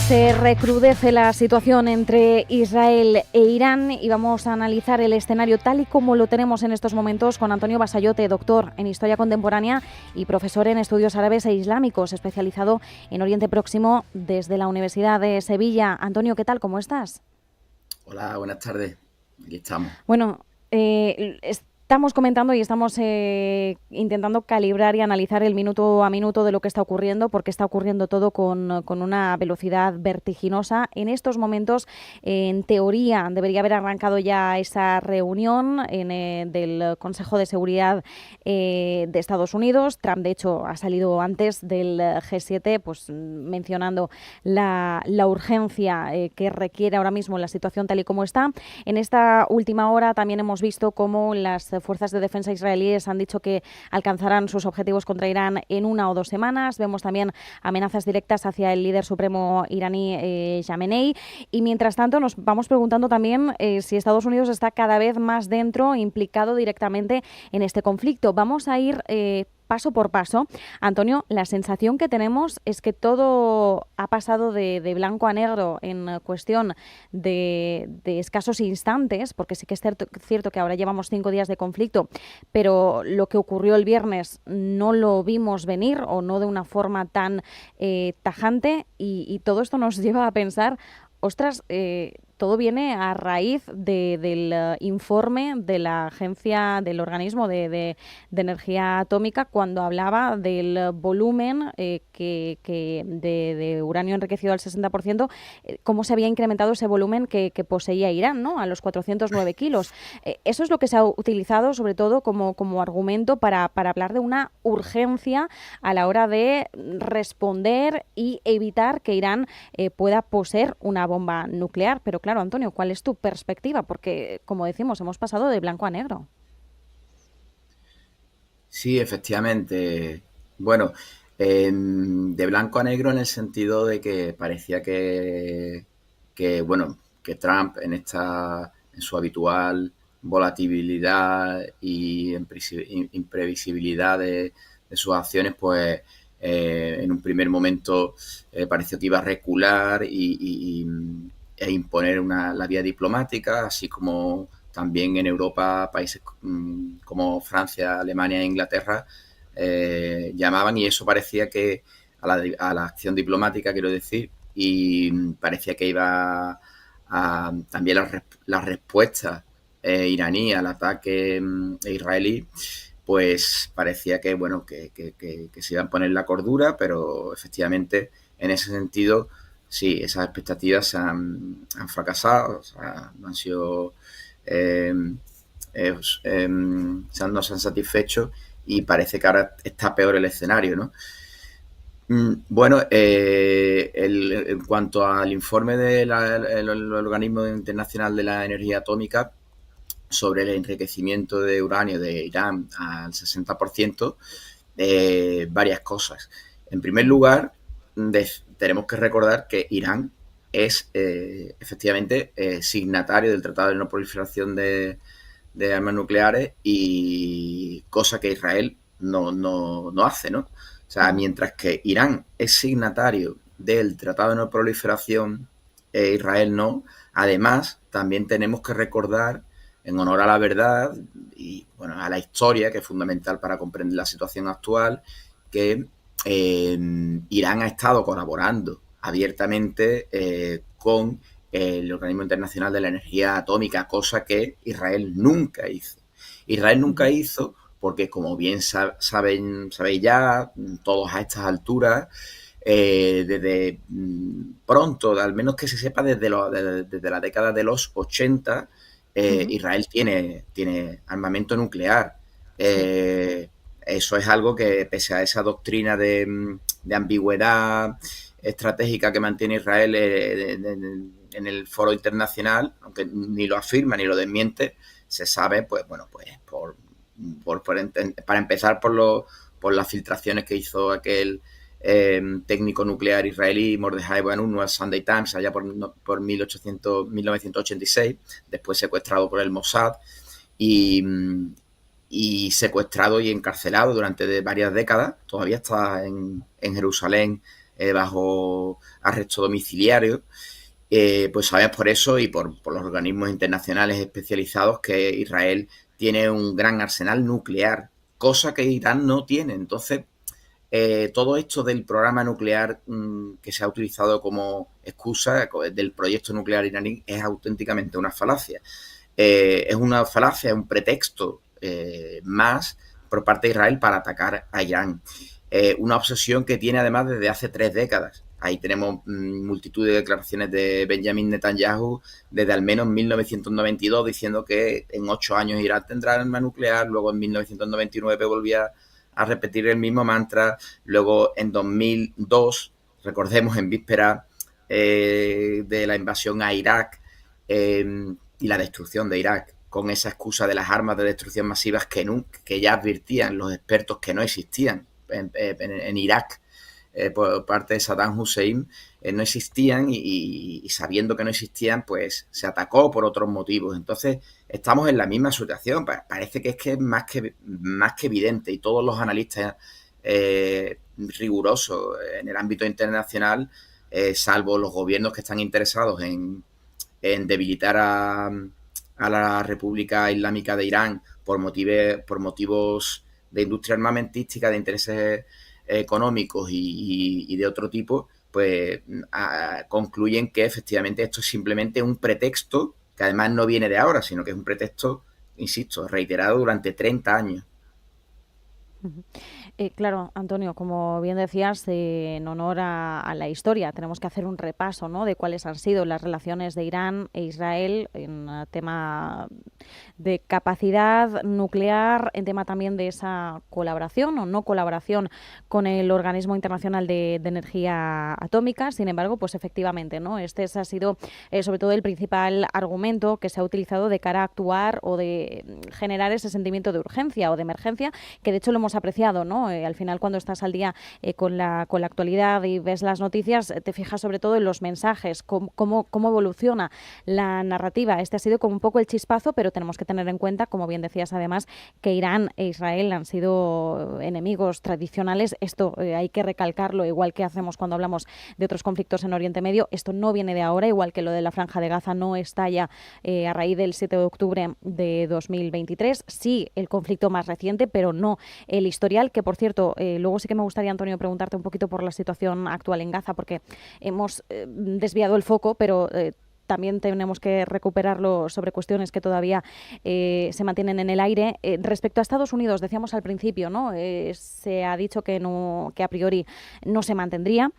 Se recrudece la situación entre Israel e Irán y vamos a analizar el escenario tal y como lo tenemos en estos momentos con Antonio Basayote, doctor en Historia Contemporánea y profesor en Estudios Árabes e Islámicos, especializado en Oriente Próximo desde la Universidad de Sevilla. Antonio, ¿qué tal? ¿Cómo estás? Hola, buenas tardes. Aquí estamos. Bueno, estamos comentando y estamos intentando calibrar y analizar el minuto a minuto de lo que está ocurriendo, porque está ocurriendo todo con una velocidad vertiginosa. En estos momentos, en teoría, debería haber arrancado ya esa reunión del Consejo de Seguridad de Estados Unidos. Trump, de hecho, ha salido antes del G7, pues mencionando la urgencia que requiere ahora mismo la situación tal y como está. En esta última hora también hemos visto cómo las fuerzas de defensa israelíes han dicho que alcanzarán sus objetivos contra Irán en 1 o 2 semanas. Vemos también amenazas directas hacia el líder supremo iraní Jamenei. Y mientras tanto nos vamos preguntando también si Estados Unidos está cada vez más dentro, implicado directamente en este conflicto. Vamos a ir paso por paso. Antonio, la sensación que tenemos es que todo ha pasado de blanco a negro en cuestión de escasos instantes, porque sí que es cierto que ahora llevamos 5 días de conflicto, pero lo que ocurrió el viernes no lo vimos venir o no de una forma tan tajante y todo esto nos lleva a pensar, ostras, todo viene a raíz del informe de la agencia, del organismo de energía atómica, cuando hablaba del volumen de uranio enriquecido al 60%, cómo se había incrementado ese volumen que poseía Irán, ¿no? A los 409 kilos. Eso es lo que se ha utilizado sobre todo como argumento para hablar de una urgencia a la hora de responder y evitar que Irán pueda poseer una bomba nuclear. Pero claro, Antonio, ¿cuál es tu perspectiva? Porque, como decimos, hemos pasado de blanco a negro. Sí, efectivamente. Bueno, de blanco a negro en el sentido de que parecía bueno, que Trump en su habitual volatilidad y imprevisibilidad de sus acciones, pues en un primer momento pareció que iba a recular e imponer la vía diplomática, así como también en Europa países como Francia, Alemania e Inglaterra llamaban, y eso parecía que a la acción diplomática, quiero decir, y parecía que iba a también la respuesta iraní al ataque israelí, pues parecía que bueno que se iba a poner la cordura, pero efectivamente en ese sentido sí, esas expectativas han fracasado, o sea, no han sido eh, no se han satisfecho, y parece que ahora está peor el escenario, ¿no? Bueno, en cuanto al informe del Organismo Internacional de la Energía Atómica sobre el enriquecimiento de uranio de Irán al 60%, varias cosas. En primer lugar, tenemos que recordar que Irán es efectivamente signatario del Tratado de No Proliferación de Armas Nucleares, y cosa que Israel no hace, ¿no? O sea, Uh-huh. mientras que Irán es signatario del Tratado de No Proliferación, Israel no. Además, también tenemos que recordar, en honor a la verdad y bueno, a la historia, que es fundamental para comprender la situación actual, que Irán ha estado colaborando abiertamente con el Organismo Internacional de la Energía Atómica, cosa que Israel nunca hizo. Israel nunca Uh-huh. hizo porque, como bien sabéis ya, todos a estas alturas, desde pronto, al menos que se sepa desde la década de los 80, Uh-huh. Israel tiene armamento nuclear. Sí. Eso es algo que, pese a esa doctrina de ambigüedad estratégica que mantiene Israel en el foro internacional, aunque ni lo afirma ni lo desmiente, se sabe, pues bueno, pues para empezar por las filtraciones que hizo aquel técnico nuclear israelí Mordejai Vanunu al Sunday Times allá por 1986, después secuestrado por el Mossad y, secuestrado y encarcelado durante varias décadas. Todavía está en Jerusalén, bajo arresto domiciliario. Pues sabemos por eso y por los organismos internacionales especializados que Israel tiene un gran arsenal nuclear, cosa que Irán no tiene. Entonces, todo esto del programa nuclear que se ha utilizado como excusa del proyecto nuclear iraní es auténticamente una falacia. Es una falacia, es un pretexto más por parte de Israel para atacar a Irán. Una obsesión que tiene además desde hace 3 décadas. Ahí tenemos multitud de declaraciones de Benjamin Netanyahu desde al menos 1992 diciendo que en 8 años Irán tendrá arma nuclear, luego en 1999 volvía a repetir el mismo mantra, luego en 2002, recordemos en víspera de la invasión a Irak y la destrucción de Irak, con esa excusa de las armas de destrucción masivas que ya advirtían los expertos que no existían en Irak por parte de Saddam Hussein, no existían y sabiendo que no existían, pues se atacó por otros motivos. Entonces, estamos en la misma situación. Parece que es más que evidente y todos los analistas rigurosos en el ámbito internacional, salvo los gobiernos que están interesados en debilitar a la República Islámica de Irán por motivos de industria armamentística, de intereses económicos y de otro tipo, pues concluyen que efectivamente esto es simplemente un pretexto que además no viene de ahora, sino que es un pretexto, insisto, reiterado durante 30 años. Claro, Antonio, como bien decías, en honor a la historia, tenemos que hacer un repaso, ¿no?, de cuáles han sido las relaciones de Irán e Israel en tema de capacidad nuclear, en tema también de esa colaboración o no colaboración con el Organismo Internacional de Energía Atómica. Sin embargo, pues efectivamente, ¿no?, este ha sido sobre todo el principal argumento que se ha utilizado de cara a actuar o de generar ese sentimiento de urgencia o de emergencia, que de hecho lo hemos apreciado, ¿no? Al final, cuando estás al día con la actualidad y ves las noticias, te fijas sobre todo en los mensajes, cómo evoluciona la narrativa. Este ha sido como un poco el chispazo, pero tenemos que tener en cuenta, como bien decías además, que Irán e Israel han sido enemigos tradicionales. Esto hay que recalcarlo, igual que hacemos cuando hablamos de otros conflictos en Oriente Medio. Esto no viene de ahora, igual que lo de la Franja de Gaza no estalla a raíz del 7 de octubre de 2023. Sí, el conflicto más reciente, pero no el historial, que por cierto, luego sí que me gustaría, Antonio, preguntarte un poquito por la situación actual en Gaza, porque hemos desviado el foco, pero también tenemos que recuperarlo sobre cuestiones que todavía se mantienen en el aire. Respecto a Estados Unidos, decíamos al principio, ¿no? Se ha dicho que a priori no se mantendría.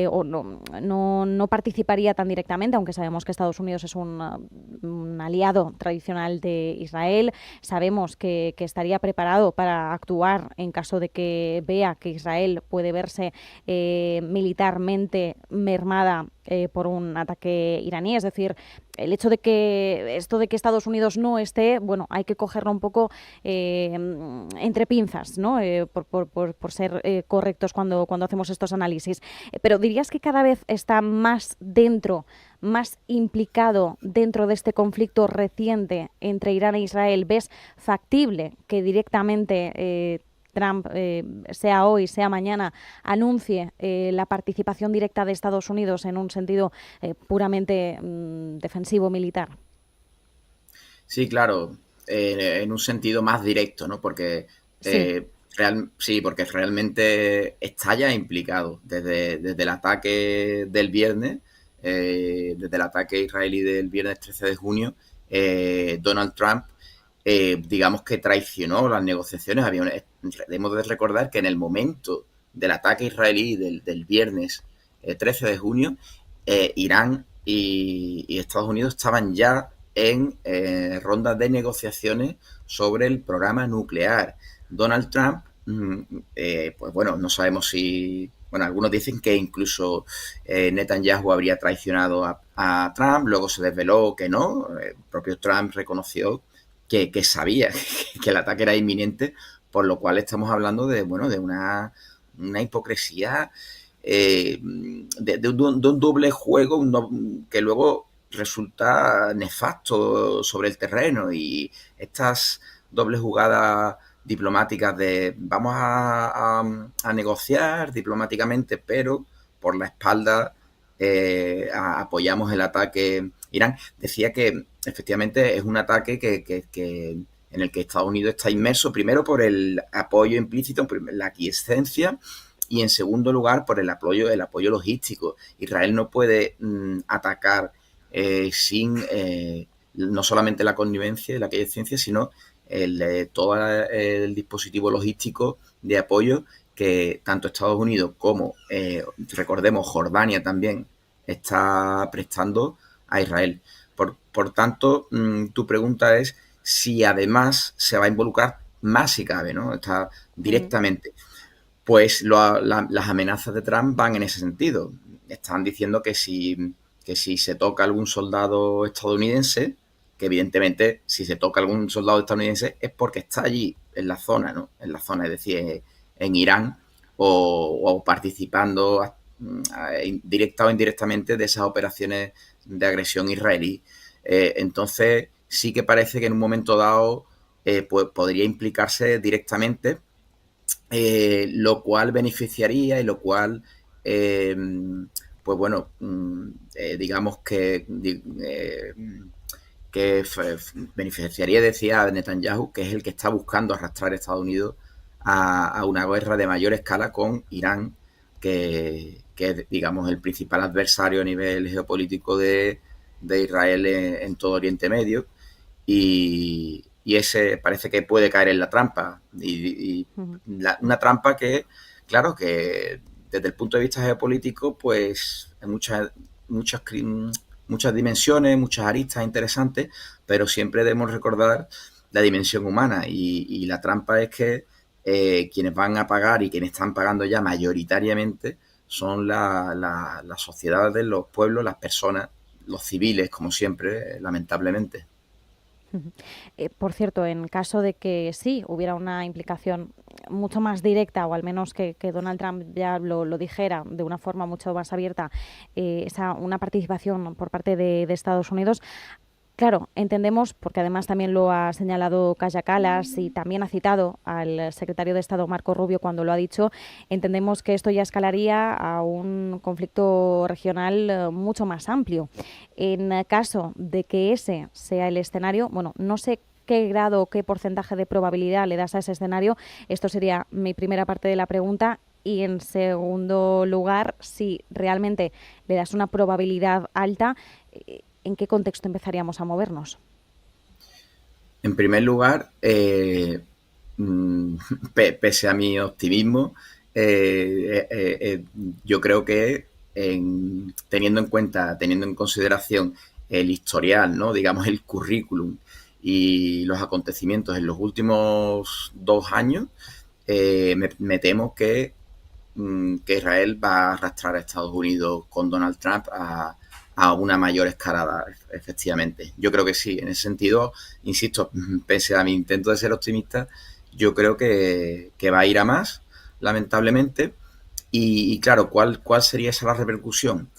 O no participaría tan directamente, aunque sabemos que Estados Unidos es un aliado tradicional de Israel. Sabemos que estaría preparado para actuar en caso de que vea que Israel puede verse militarmente mermada por un ataque iraní. Es decir, el hecho de que Estados Unidos no esté, bueno, hay que cogerlo un poco entre pinzas, ¿no? Por ser correctos cuando hacemos estos análisis. Pero dirías que cada vez está más implicado dentro de este conflicto reciente entre Irán e Israel. ¿Ves factible que directamente Trump, sea hoy, sea mañana, anuncie la participación directa de Estados Unidos en un sentido puramente defensivo militar? Sí, claro, en un sentido más directo, ¿no? Porque Sí. porque realmente está ya implicado desde el ataque del viernes, desde el ataque israelí del viernes 13 de junio, Donald Trump, digamos que traicionó las negociaciones. Debemos de recordar que en el momento del ataque israelí del viernes 13 de junio, Irán y Estados Unidos estaban ya en rondas de negociaciones sobre el programa nuclear. Donald Trump, pues bueno, no sabemos si... Bueno, algunos dicen que incluso Netanyahu habría traicionado a Trump, luego se desveló que no. El propio Trump reconoció que sabía que el ataque era inminente, por lo cual estamos hablando de una hipocresía, de un doble juego que luego resulta nefasto sobre el terreno, y estas dobles jugadas diplomáticas de vamos a negociar diplomáticamente, pero por la espalda apoyamos el ataque Irán. Decía que efectivamente es un ataque en el que Estados Unidos está inmerso, primero por el apoyo implícito, la aquiescencia, y en segundo lugar por el apoyo logístico. Israel no puede atacar sin no solamente la connivencia y la aquiescencia, sino todo el dispositivo logístico de apoyo que tanto Estados Unidos como, recordemos, Jordania también está prestando a Israel. Por tanto, tu pregunta es si además se va a involucrar más si cabe, ¿no? Está directamente. Pues las amenazas de Trump van en ese sentido. Están diciendo que si se toca algún soldado estadounidense, que evidentemente si se toca algún soldado estadounidense es porque está allí en la zona, ¿no? En la zona, es decir, en Irán o participando directa o indirectamente de esas operaciones de agresión israelí. Entonces sí que parece que en un momento dado pues podría implicarse directamente, lo cual beneficiaría y lo cual, pues bueno, digamos que beneficiaría, decía, a Netanyahu, que es el que está buscando arrastrar a Estados Unidos a una guerra de mayor escala con Irán, que es, digamos, el principal adversario a nivel geopolítico de Israel en todo Oriente Medio. Y ese parece que puede caer en la trampa. Una trampa que, claro, que desde el punto de vista geopolítico, pues hay muchas dimensiones, muchas aristas interesantes, pero siempre debemos recordar la dimensión humana. Y la trampa es que quienes van a pagar y quienes están pagando ya mayoritariamente son las sociedades, los pueblos, las personas, los civiles, como siempre, lamentablemente. Por cierto, en caso de que sí hubiera una implicación mucho más directa, o al menos que Donald Trump ya lo dijera de una forma mucho más abierta, una participación por parte de Estados Unidos, claro, entendemos, porque además también lo ha señalado Kaja Kallas y también ha citado al secretario de Estado Marco Rubio cuando lo ha dicho, entendemos que esto ya escalaría a un conflicto regional mucho más amplio. En caso de que ese sea el escenario, bueno, no sé qué grado o qué porcentaje de probabilidad le das a ese escenario. Esto sería mi primera parte de la pregunta. Y en segundo lugar, si realmente le das una probabilidad alta, ¿en qué contexto empezaríamos a movernos? En primer lugar, pese a mi optimismo, yo creo que teniendo en cuenta, teniendo en consideración el historial, ¿no? Digamos el currículum y los acontecimientos en los últimos 2 años, me temo que Israel va a arrastrar a Estados Unidos con Donald Trump a una mayor escalada, efectivamente. Yo creo que sí, en ese sentido, insisto, pese a mi intento de ser optimista, yo creo que va a ir a más, lamentablemente. Y claro, ¿cuál sería esa la repercusión?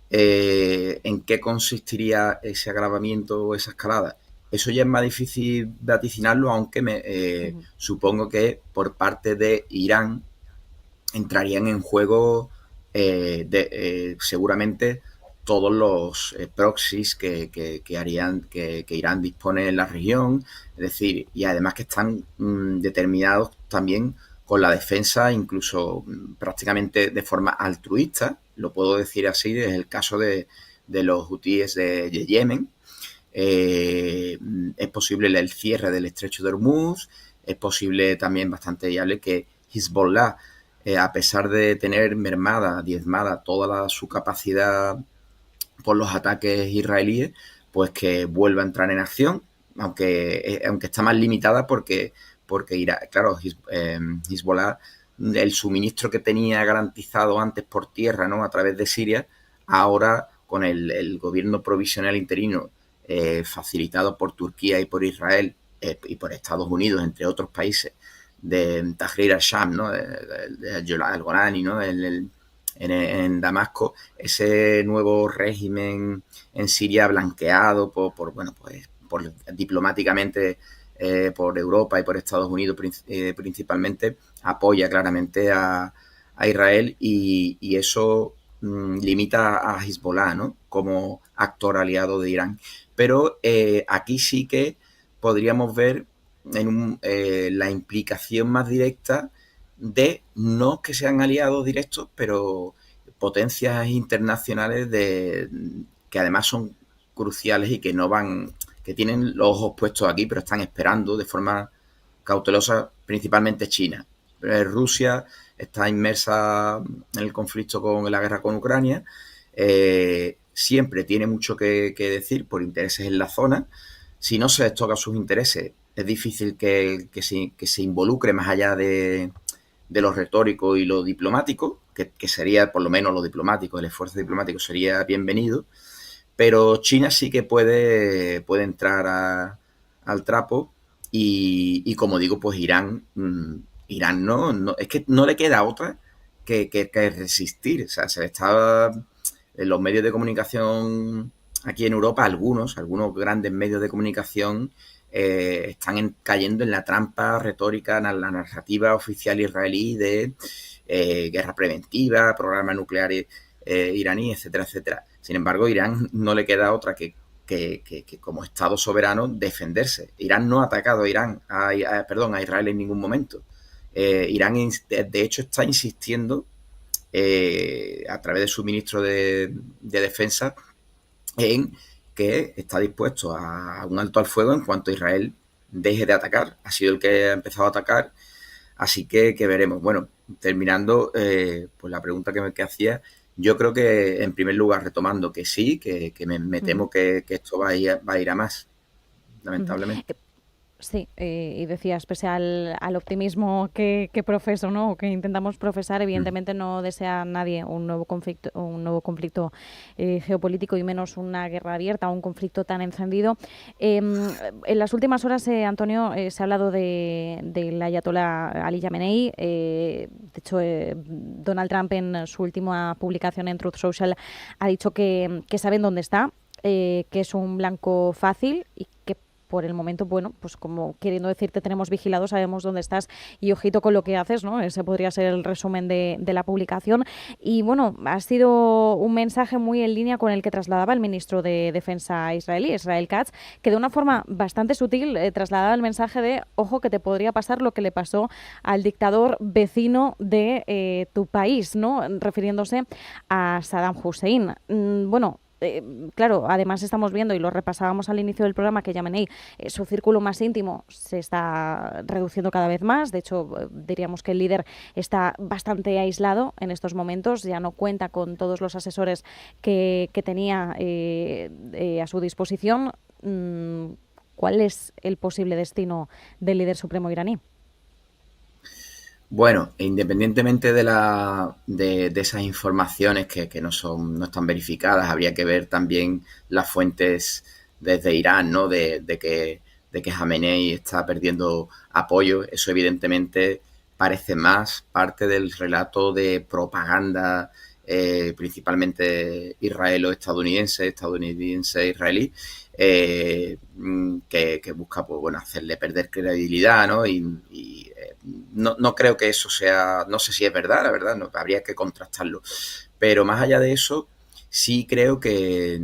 ¿En qué consistiría ese agravamiento o esa escalada? Eso ya es más difícil vaticinarlo, aunque supongo que por parte de Irán entrarían en juego seguramente todos los proxies que harían que Irán dispone en la región, es decir, y además que están determinados también con la defensa, incluso prácticamente de forma altruista, lo puedo decir así, es el caso de los hutíes de Yemen. Es posible el cierre del estrecho de Hormuz, es posible también bastante viable que Hezbollah, a pesar de tener diezmada toda su capacidad por los ataques israelíes, pues que vuelva a entrar en acción, aunque está más limitada porque claro, Hezbollah, el suministro que tenía garantizado antes por tierra, ¿no? A través de Siria, ahora con el gobierno provisional interino facilitado por Turquía y por Israel y por Estados Unidos, entre otros países, de Tahrir al-Sham, ¿no? El Golani, ¿no? En Damasco, ese nuevo régimen en Siria blanqueado por diplomáticamente por Europa y por Estados Unidos principalmente, apoya claramente a Israel y eso limita a Hezbollah, ¿no?, como actor aliado de Irán. Pero aquí sí que podríamos ver la implicación más directa de no que sean aliados directos, pero potencias internacionales que además son cruciales y que no van, que tienen los ojos puestos aquí, pero están esperando de forma cautelosa, principalmente China. Rusia está inmersa en el conflicto en la guerra con Ucrania, siempre tiene mucho que decir por intereses en la zona. Si no se les toca sus intereses, es difícil que se involucre más allá de lo retórico y lo diplomático, que sería por lo menos lo diplomático, el esfuerzo diplomático sería bienvenido, pero China sí que puede entrar al trapo y como digo, pues Irán no, es que no le queda otra que resistir. O sea, se le está en los medios de comunicación aquí en Europa, algunos grandes medios de comunicación están cayendo en la trampa retórica, en la narrativa oficial israelí de guerra preventiva, programa nuclear iraní, etcétera, etcétera. Sin embargo, Irán no le queda otra que como Estado soberano defenderse. Irán no ha atacado a Israel en ningún momento. Irán, de hecho, está insistiendo a través de su ministro de Defensa en que está dispuesto a un alto al fuego en cuanto Israel deje de atacar. Ha sido el que ha empezado a atacar, así que veremos. Bueno, terminando, pues la pregunta que hacía, yo creo que, en primer lugar, retomando que sí, que me temo que esto va a ir a más, lamentablemente. Sí, y decías, pese al optimismo que profeso, ¿no?, o que intentamos profesar, evidentemente no desea nadie un nuevo conflicto geopolítico y menos una guerra abierta, un conflicto tan encendido. En las últimas horas, Antonio, se ha hablado del ayatolá Ali Khamenei. De hecho, Donald Trump, en su última publicación en Truth Social, ha dicho que saben dónde está, que es un blanco fácil y que por el momento, bueno, pues como queriendo decirte, tenemos vigilado, sabemos dónde estás y ojito con lo que haces, ¿no? Ese podría ser el resumen de la publicación. Y bueno, ha sido un mensaje muy en línea con el que trasladaba el ministro de Defensa israelí, Israel Katz, que de una forma bastante sutil trasladaba el mensaje de, ojo, que te podría pasar lo que le pasó al dictador vecino de tu país, ¿no?, refiriéndose a Saddam Hussein. Bueno, claro, además estamos viendo, y lo repasábamos al inicio del programa, que Khamenei, su círculo más íntimo se está reduciendo cada vez más. De hecho, diríamos que el líder está bastante aislado en estos momentos, ya no cuenta con todos los asesores que tenía a su disposición. ¿Cuál es el posible destino del líder supremo iraní? Bueno, independientemente de esas informaciones que no están verificadas, habría que ver también las fuentes desde Irán, ¿no?, de que Khamenei está perdiendo apoyo. Eso evidentemente parece más parte del relato de propaganda, principalmente estadounidense-israelí, que busca, pues bueno, hacerle perder credibilidad, ¿no? No creo que eso sea, no sé si es verdad, la verdad, no, habría que contrastarlo. Pero más allá de eso, sí creo que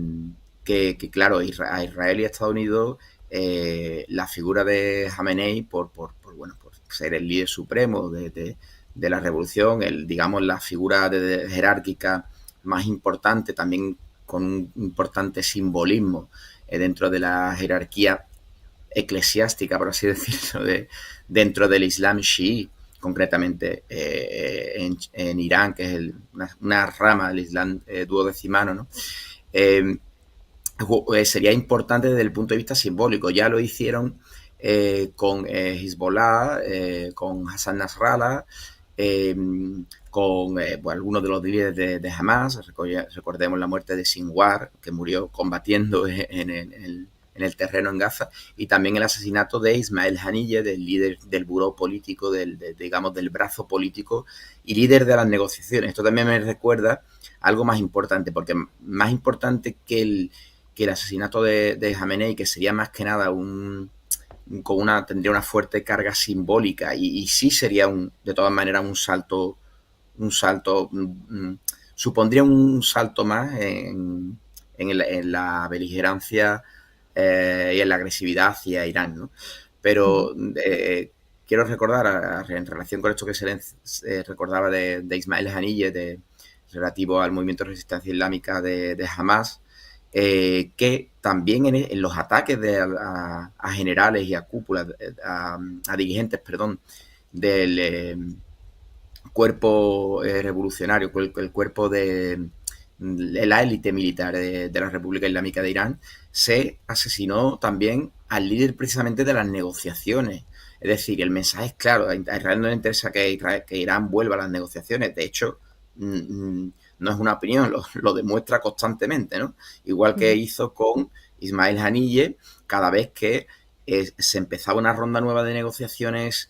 claro, a Israel y a Estados Unidos, la figura de Khamenei, por ser el líder supremo de la revolución, digamos, la figura jerárquica más importante, también con un importante simbolismo dentro de la jerarquía eclesiástica, por así decirlo, dentro del Islam chií, concretamente en Irán, que es una rama del Islam duodecimano, ¿no? Sería importante desde el punto de vista simbólico. Ya lo hicieron con Hezbollah, con Hassan Nasrallah, con algunos de los líderes de Hamas. Recordemos la muerte de Sinwar, que murió combatiendo en el terreno en Gaza, y también el asesinato de Ismael Haniyeh, del líder del buró político, digamos, del brazo político y líder de las negociaciones. Esto también me recuerda algo más importante, porque más importante que el asesinato de Khamenei, que sería más que nada tendría una fuerte carga simbólica y sí sería de todas maneras un salto supondría un salto más en la beligerancia y en la agresividad hacia Irán, ¿no? Ujú. Pero quiero recordar, en relación con esto que se recordaba de Ismael Haniyeh, relativo al movimiento de resistencia islámica de Hamas, que también en los ataques a generales y a cúpulas, a dirigentes, perdón, del cuerpo revolucionario, el cuerpo de la élite militar de la República Islámica de Irán, se asesinó también al líder precisamente de las negociaciones. Es decir, el mensaje es claro, a Israel no le interesa que Irán vuelva a las negociaciones. De hecho, no es una opinión, lo demuestra constantemente, ¿no? Igual que Ujú. hizo con Ismael Haniyeh, cada vez que se empezaba una ronda nueva de negociaciones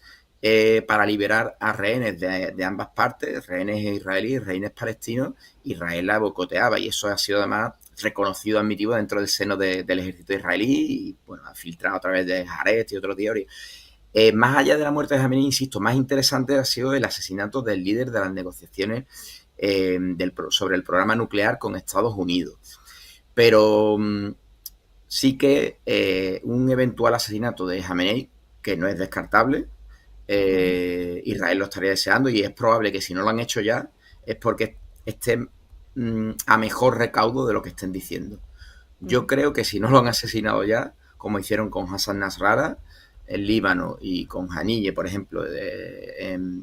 para liberar a rehenes de ambas partes, rehenes israelíes, rehenes palestinos, Israel la boicoteaba y eso ha sido además reconocido, admitido dentro del seno del ejército israelí y bueno, ha filtrado a través de Haaretz y otros diarios. Más allá de la muerte de Jamenei, insisto, más interesante ha sido el asesinato del líder de las negociaciones sobre el programa nuclear con Estados Unidos. Pero sí que un eventual asesinato de Jamenei, que no es descartable, Ujú. Israel lo estaría deseando y es probable que si no lo han hecho ya es porque estén a mejor recaudo de lo que estén diciendo. Yo Ujú. creo que si no lo han asesinado ya, como hicieron con Hassan Nasrallah en Líbano y con Haniyeh, por ejemplo, de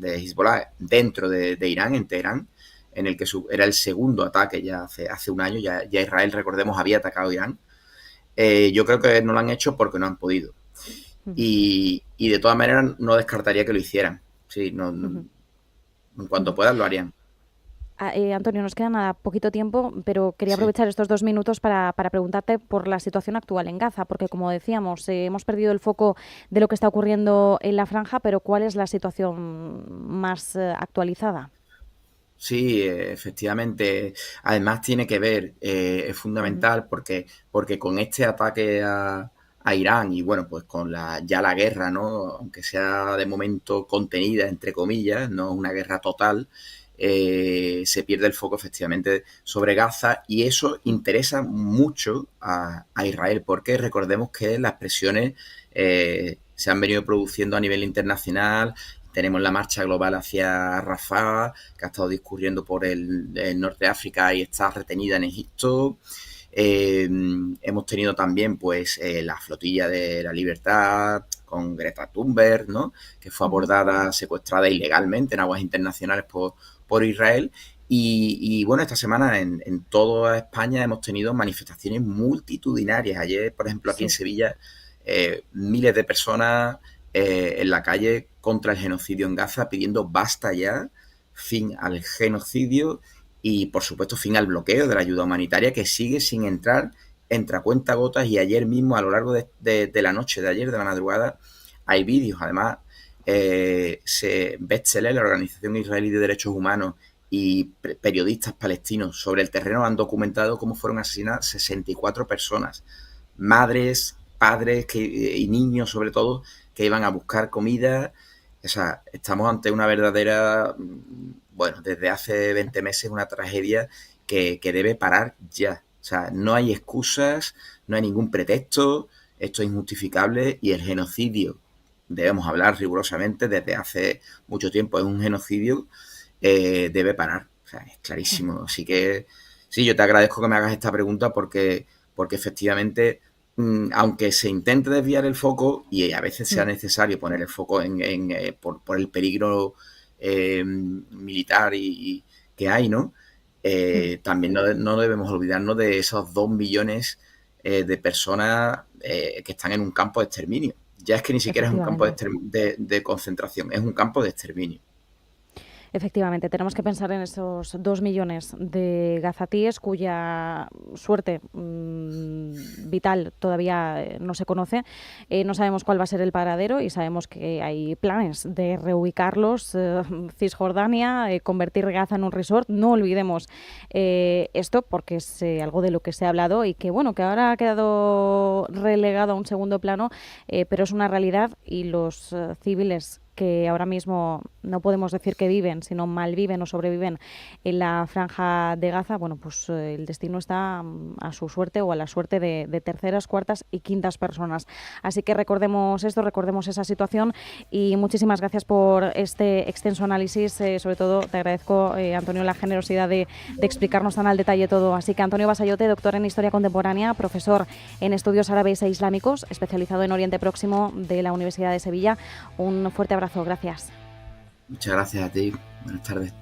Hezbollah, dentro de Irán, en Teherán, en el que era el segundo ataque ya hace un año, ya Israel, recordemos, había atacado Irán. Yo creo que no lo han hecho porque no han podido. Ujú. Y de todas maneras no descartaría que lo hicieran. Sí, Ujú. en cuanto Ujú. puedan lo harían. Antonio, nos queda nada, poquito tiempo, pero quería Sí. aprovechar estos 2 minutos para preguntarte por la situación actual en Gaza, porque como decíamos, hemos perdido el foco de lo que está ocurriendo en la franja, pero ¿cuál es la situación más actualizada? Sí, efectivamente. Además tiene que ver, es Ujú. fundamental porque con este ataque a Irán y bueno, pues con ya la guerra, ¿no? Aunque sea de momento contenida, entre comillas, no es una guerra total, se pierde el foco efectivamente sobre Gaza y eso Mm. interesa mucho a Israel porque recordemos que las presiones se han venido produciendo a nivel internacional. Tenemos la marcha global hacia Rafah, que ha estado discurriendo por el norte de África y está retenida en Egipto. Hemos tenido también pues la flotilla de la libertad con Greta Thunberg, ¿no? Que fue Ujú. abordada, secuestrada ilegalmente en aguas internacionales por Israel. Bueno, esta semana en toda España hemos tenido manifestaciones multitudinarias. Ayer, por ejemplo, aquí en Sí. Sevilla, miles de personas en la calle contra el genocidio en Gaza, pidiendo basta ya, fin al genocidio y, por supuesto, fin al bloqueo de la ayuda humanitaria que sigue sin entrar entre cuentagotas. Y ayer mismo, a lo largo de la noche de ayer, de la madrugada, hay vídeos. Además, B'Tselem, la Organización Israelí de Derechos Humanos, y periodistas palestinos sobre el terreno han documentado cómo fueron asesinadas 64 personas, madres, padres y niños sobre todo, que iban a buscar comida. O sea, estamos ante una verdadera, bueno, desde hace 20 meses una tragedia que debe parar ya. O sea, no hay excusas, no hay ningún pretexto, esto es injustificable y el genocidio, debemos hablar rigurosamente, desde hace mucho tiempo es un genocidio, debe parar. O sea, es Ujú. clarísimo. Así que sí, yo te agradezco que me hagas esta pregunta porque efectivamente aunque se intente desviar el foco y a veces sea Mm. necesario poner el foco por el peligro militar que hay, ¿no? Mm. También no debemos olvidarnos de esos 2 millones de personas que están en un campo de exterminio. Ya es que ni siquiera es un campo Efectivamente. de concentración, es un campo de exterminio. Efectivamente, tenemos que pensar en esos 2 millones de gazatíes cuya suerte vital todavía no se conoce. No sabemos cuál va a ser el paradero y sabemos que hay planes de reubicarlos. Cisjordania, convertir Gaza en un resort. No olvidemos esto porque es algo de lo que se ha hablado y que, bueno, que ahora ha quedado relegado a un segundo plano, pero es una realidad y los civiles que ahora mismo no podemos decir que viven, sino malviven o sobreviven en la Franja de Gaza, bueno, pues el destino está a su suerte o a la suerte de terceras, cuartas y quintas personas. Así que recordemos esto, recordemos esa situación, y muchísimas gracias por este extenso análisis. Sobre todo te agradezco, Antonio, la generosidad de explicarnos tan al detalle todo. Así que Antonio Basayote, doctor en Historia Contemporánea, profesor en Estudios Árabes e Islámicos, especializado en Oriente Próximo de la Universidad de Sevilla. Un fuerte abrazo, gracias. Muchas gracias a ti, buenas tardes.